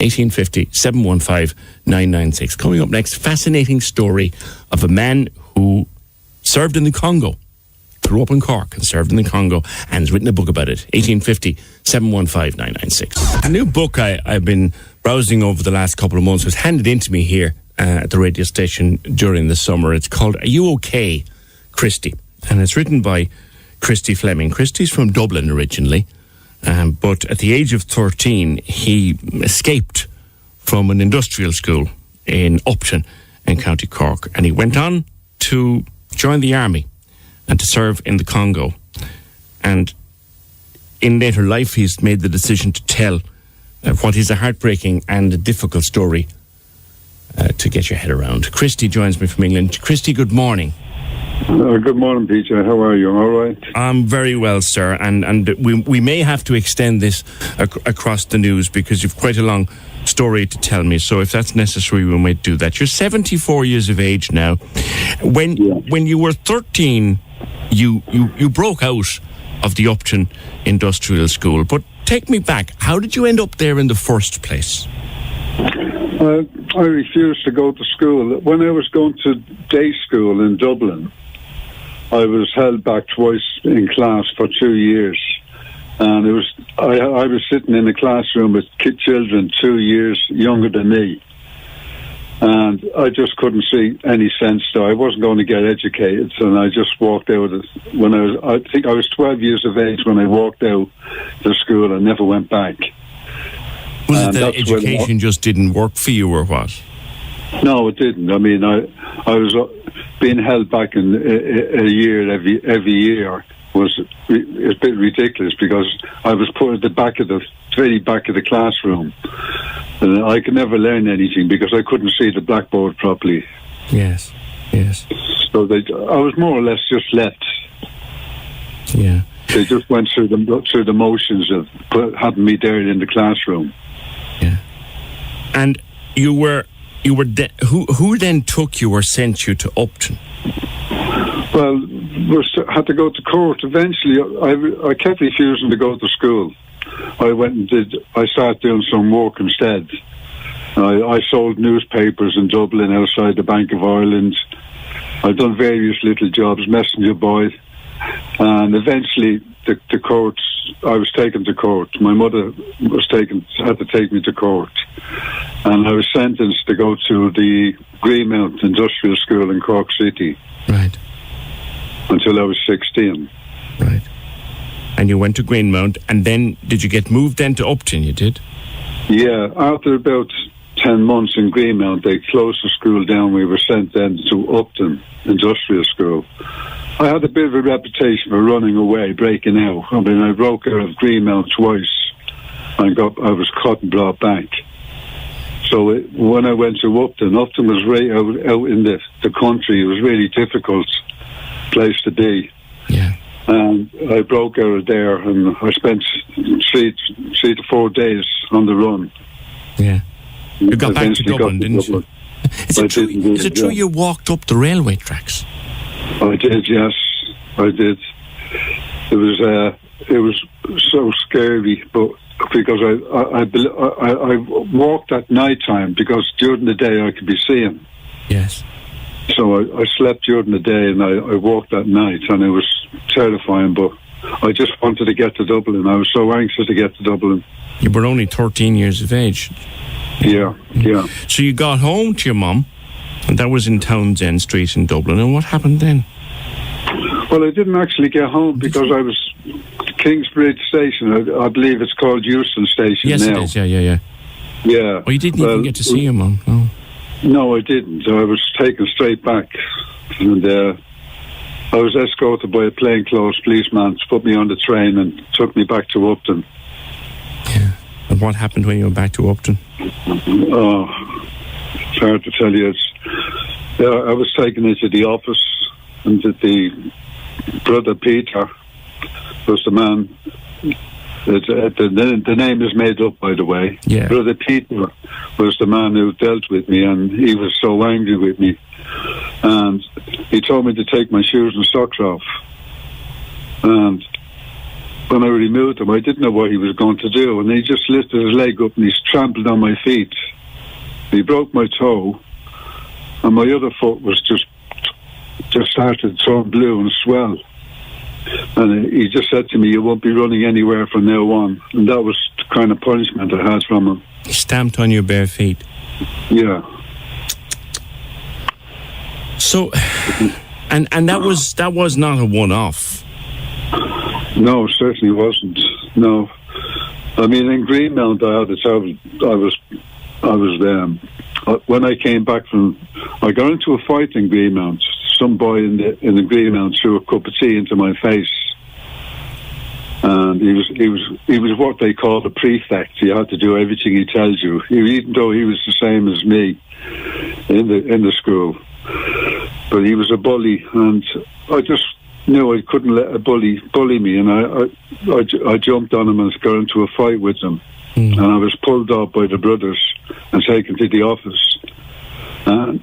1850 715 996. Coming up next, fascinating story of a man who served in the Congo, grew up in Cork and served in the Congo, and has written a book about it. 1850 715 996. A new book I've been browsing over the last couple of months was handed in to me here at the radio station during the summer. It's called Are You OK, Christy? And it's written by Christy Fleming. Christy's from Dublin originally. But at the age of 13, he escaped from an industrial school in Upton in County Cork, and he went on to join the army and to serve in the Congo. And in later life, he's made the decision to tell what is a heartbreaking and a difficult story to get your head around. Christy joins me from England. Christy, good morning. Good morning, PJ. How are you? All right? I'm very well, sir. And we may have to extend this across the news because you've quite a long story to tell me. So if that's necessary, we might do that. You're 74 years of age now. When you were 13, you broke out of the Upton Industrial School. But take me back. How did you end up there in the first place? I refused to go to school. When I was going to day school in Dublin, I was held back twice in class for 2 years. And I was sitting in a classroom with children 2 years younger than me. And I just couldn't see any sense to it. I wasn't going to get educated, and I just walked out. I think I was 12 years of age when I walked out of school and never went back. Was it that education just didn't work for you, or what? No, it didn't. I mean, I was being held back in a year every year was a bit ridiculous because I was put at the very back of the classroom, and I could never learn anything because I couldn't see the blackboard properly. Yes. So I was more or less just left. Yeah. They just went through the motions of having me there in the classroom. Yeah. And who then took you or sent you to Upton? Well, we had to go to court. Eventually, I kept refusing to go to school. I started doing some work instead. I sold newspapers in Dublin outside the Bank of Ireland. I've done various little jobs, messenger boy. And eventually, the courts, I was taken to court. My mother had to take me to court. And I was sentenced to go to the Greenmount Industrial School in Cork City. Right. Until I was 16. Right. And you went to Greenmount, and then did you get moved then to Upton, you did? Yeah, after about 10 months in Greenmount, they closed the school down. We were sent then to Upton Industrial School. I had a bit of a reputation for running away, breaking out. I mean, I broke out of Greenmount twice. I was caught and brought back. So when I went to Upton was right out in the country. It was really difficult place to be. Yeah. And I broke out of there, and I spent 3 to 4 days on the run. Yeah. You got back to Dublin, didn't you? Is it true you walked up the railway tracks? I did, yes. I did. It was so scary, but because I walked at night time because during the day I could be seeing. Yes. So I slept during the day and I walked at night, and it was terrifying, but I just wanted to get to Dublin. I was so anxious to get to Dublin. You were only 13 years of age. Yeah. So you got home to your mum, and that was in Townsend Street in Dublin, and what happened then? Well, I didn't actually get home because I was at Kingsbridge Station. I believe it's called Euston Station now. Yes, it is, yeah. Well, you didn't even get to see your mum, no? No, I didn't. I was taken straight back, and I was escorted by a plainclothes policeman to put me on the train and took me back to Upton. Yeah. And what happened when you went back to Upton? Oh, it's hard to tell you. I was taken into the office, and the brother Peter was the man. The name is made up, by the way. Yeah. Brother Peter was the man who dealt with me, and he was so angry with me. And he told me to take my shoes and socks off. And when I removed him, I didn't know what he was going to do, and he just lifted his leg up and he trampled on my feet. He broke my toe, and my other foot was just started to turn blue and swell. And he just said to me, "You won't be running anywhere from now on." And that was the kind of punishment I had from him. He stamped on your bare feet. Yeah. So, and that was not a one-off. No, it certainly wasn't. No, I mean in Greenmount, I was when I came back from, I got into a fight in Greenmount. Some boy in the Greenmount threw a cup of tea into my face, and he was what they call a prefect. You had to do everything he tells you, even though he was the same as me in the school. But he was a bully, and I just knew I couldn't let a bully me, and I jumped on him and got into a fight with him, and I was pulled up by the brothers and taken to the office, and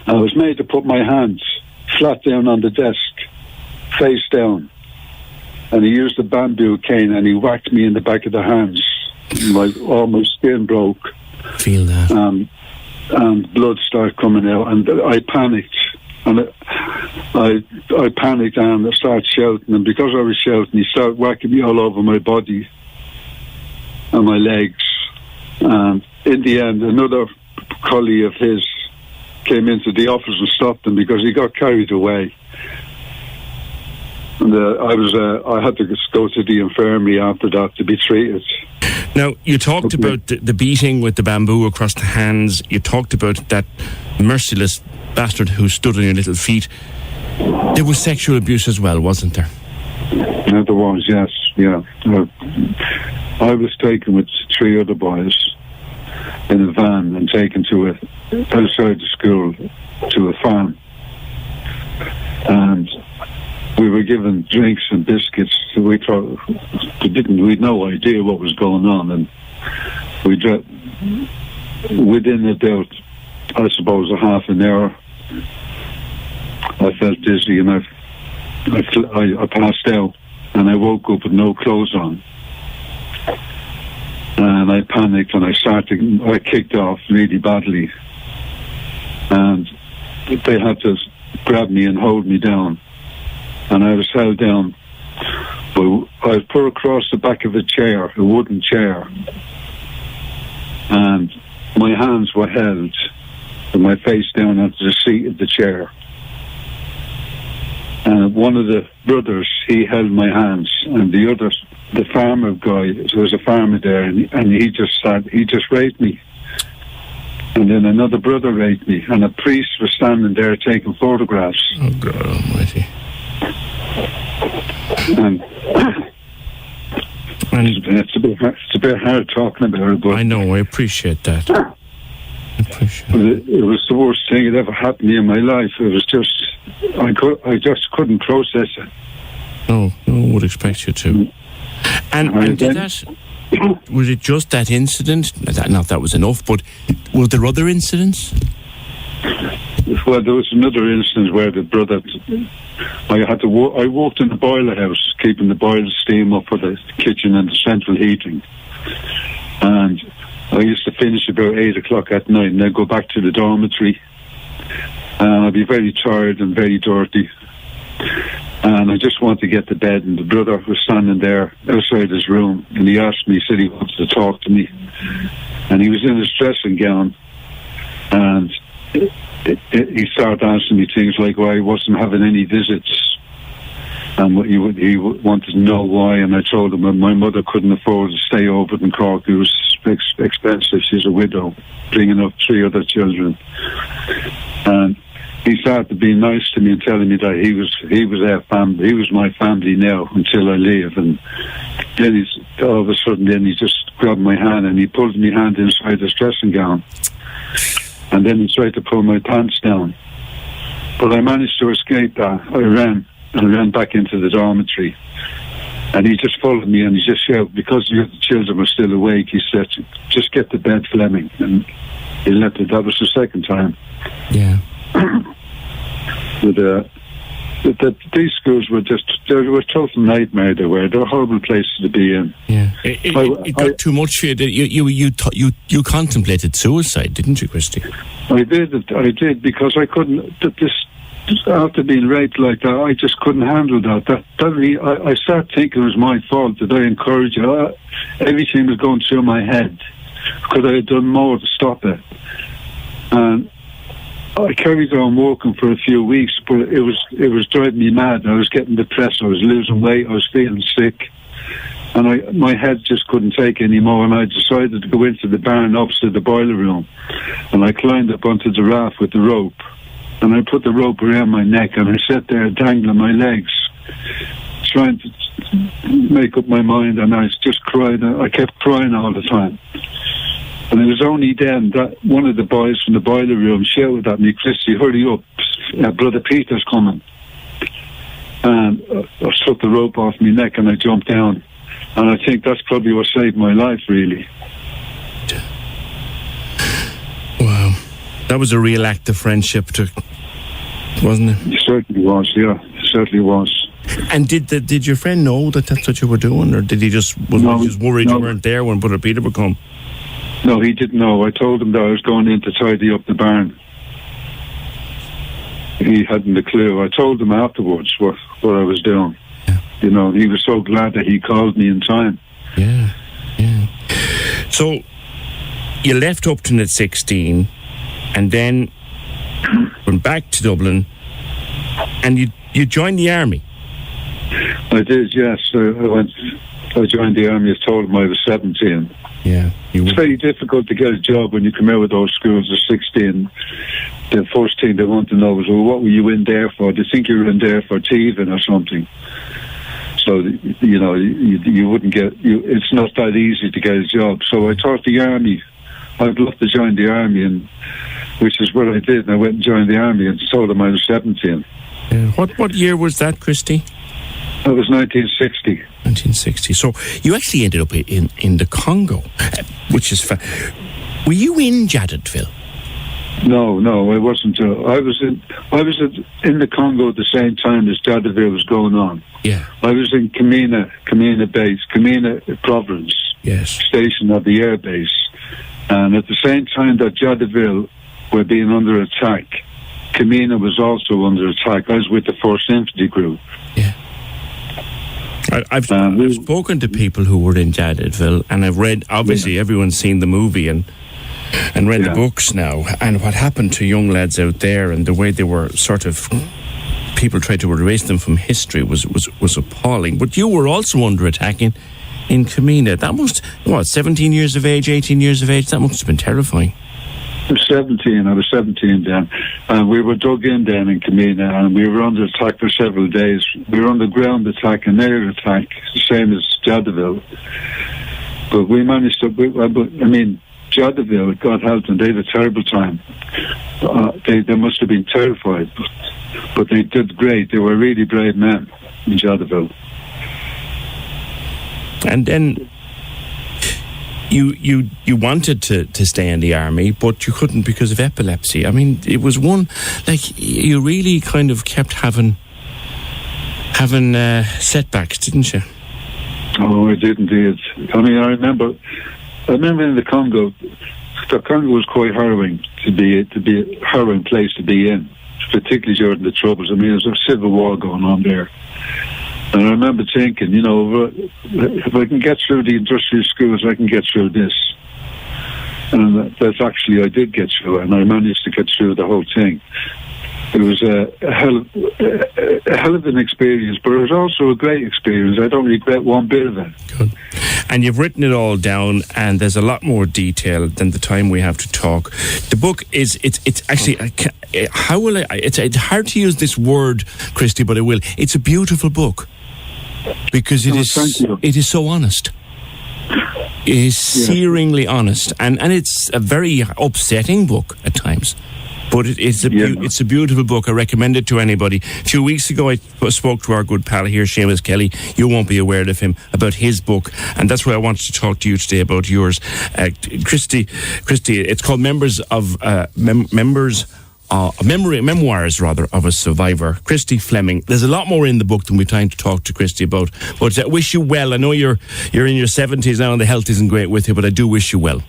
I was made to put my hands flat down on the desk, face down, and he used a bamboo cane and he whacked me in the back of the hands. All my skin broke. Feel that. And blood started coming out, and I panicked. And I panicked and I started shouting, and because I was shouting, he started whacking me all over my body and my legs. And in the end, another colleague of his came into the office and stopped him because he got carried away. And I had to go to the infirmary after that to be treated. Now, you talked about the beating with the bamboo across the hands. You talked about that merciless bastard who stood on your little feet. There was sexual abuse as well, wasn't there? Yeah, there was, yes, yeah. I was taken with 3 other boys in a van and taken outside the school to a farm. And we were given drinks and biscuits. We had no idea what was going on, and within about, I suppose, a half an hour, I felt dizzy and I passed out, and I woke up with no clothes on, and I panicked and I kicked off really badly, and they had to grab me and hold me down. And I was held down. But I was put across the back of a wooden chair. And my hands were held with my face down onto the seat of the chair. And one of the brothers, he held my hands. And the farmer guy, there was a farmer there, and he just raped me. And then another brother raped me. And a priest was standing there taking photographs. Oh, God almighty. And it's a bit hard talking about it, but I know, I appreciate that. It was the worst thing that ever happened to me in my life. It was just, I just couldn't process it. No one would expect you to. And did that, was it just that incident? Not that was enough, but were there other incidents? Well, there was another instance where the brother, I worked in the boiler house, keeping the boiler steam up for the kitchen and the central heating. And I used to finish about 8 o'clock at night, and I'd go back to the dormitory. And I'd be very tired and very dirty. And I just wanted to get to bed, and the brother was standing there outside his room, and he asked me, he said he wanted to talk to me. And he was in his dressing gown, and he started asking me things like why I wasn't having any visits, and he wanted to know why. And I told him that my mother couldn't afford to stay over in Cork. It was expensive. She's a widow, bringing up 3 other children. And he started being nice to me and telling me that he was our family. He was my family now until I leave. And then all of a sudden, he just grabbed my hand and he pulled my hand inside his dressing gown. And then he tried to pull my pants down. But I managed to escape that. I ran back into the dormitory. And he just followed me and he just shouted, because the children were still awake, he said, "Just get to bed, Fleming." And he left it. That was the second time. Yeah. But these schools were they were a total nightmare. They were horrible places to be in. Yeah, it got too much. You contemplated suicide, didn't you, Christy? I did because I couldn't. After being raped like that, I just couldn't handle that. I started thinking it was my fault that I encouraged it. Everything was going through my head because I had done more to stop it, and I carried on walking for a few weeks, but it was driving me mad. I was getting depressed. I was losing weight. I was feeling sick, and my head just couldn't take it anymore. And I decided to go into the barn opposite the boiler room, and I climbed up onto the raft with the rope, and I put the rope around my neck, and I sat there dangling my legs, trying to make up my mind. And I was just crying. I kept crying all the time. And it was only then that one of the boys from the boiler room shouted at me, "Christy, hurry up, Brother Peter's coming." And I took the rope off my neck and I jumped down. And I think that's probably what saved my life, really. Wow. That was a real act of friendship, wasn't it? It certainly was, yeah. It certainly was. And did your friend know that that's what you were doing? Or did he just, he just worried you weren't there when Brother Peter would come? No, he didn't know. I told him that I was going in to tidy up the barn. He hadn't a clue. I told him afterwards what I was doing. Yeah. You know, he was so glad that he called me in time. Yeah. So, you left Upton at 16, and then went back to Dublin, and you joined the army. I did, yes. I joined the army. I told him I was 17. Yeah, it's very difficult to get a job when you come out of those schools at 16. The first thing they want to know is, well, what were you in there for? They think you were in there for thieving or something. So, you know, you wouldn't get... it's not that easy to get a job. So I thought the army... I'd love to join the army, and which is what I did. And I went and joined the army and told them I was 17. Yeah. What year was that, Christy? That was 1960. 1960. So you actually ended up in the Congo, which is... Were you in Jadotville? No, I wasn't. I was in the Congo at the same time as Jadotville was going on. Yeah. I was in Kamina base, Kamina province. Yes. Station of the air base. And at the same time that Jadotville were being under attack, Kamina was also under attack. I was with the 1st Infantry Group. Yeah. I've spoken to people who were in Jadotville, and I've read, obviously everyone's seen the movie and read the books now, and what happened to young lads out there and the way they were sort of, people tried to erase them from history was appalling. But you were also under attack in Kamina. That must, 17 years of age, 18 years of age, that must have been terrifying. I was 17 then, and we were dug in then in Kamina, and we were under attack for several days. We were under ground attack and air attack, the same as Jadotville. But we managed to, Jadotville, God help them, they had a terrible time. They must have been terrified, but they did great. They were really brave men in Jadotville. And then you wanted to stay in the army, but you couldn't because of epilepsy. I mean, it was one, like, you really kind of kept having setbacks, didn't you? Oh, I did indeed. I mean, I remember in the Congo was quite harrowing to be a harrowing place to be in, particularly during the Troubles. I mean, there was a civil war going on there. And I remember thinking, you know, if I can get through the industrial schools, I can get through this. And that's actually, I did get through it, and I managed to get through the whole thing. It was a hell of an experience, but it was also a great experience. I don't regret one bit of it. Good. And you've written it all down, and there's a lot more detail than the time we have to talk. The book is, it's actually, how will I, it's hard to use this word, Christy, but I will. It's a beautiful book, because it is so honest. It is searingly honest, and it's a very upsetting book at times. But it's a beautiful book. I recommend it to anybody. A few weeks ago, I spoke to our good pal here, Seamus Kelly. You won't be aware of him, about his book. And that's why I wanted to talk to you today about yours. Christy, it's called Members of memoirs of a survivor, Christy Fleming. There's a lot more in the book than we've time to talk to Christy about. But I wish you well. I know you're in your 70s now and the health isn't great with you, but I do wish you well.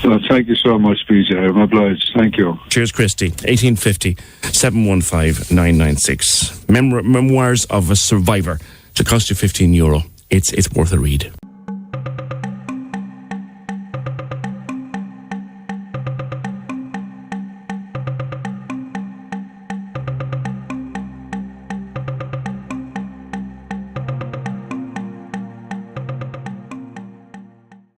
Well, thank you so much, PJ. I'm obliged. Thank you. Cheers, Christy. 1850 715 996. Memoirs of a survivor. It'll cost you €15. It's worth a read.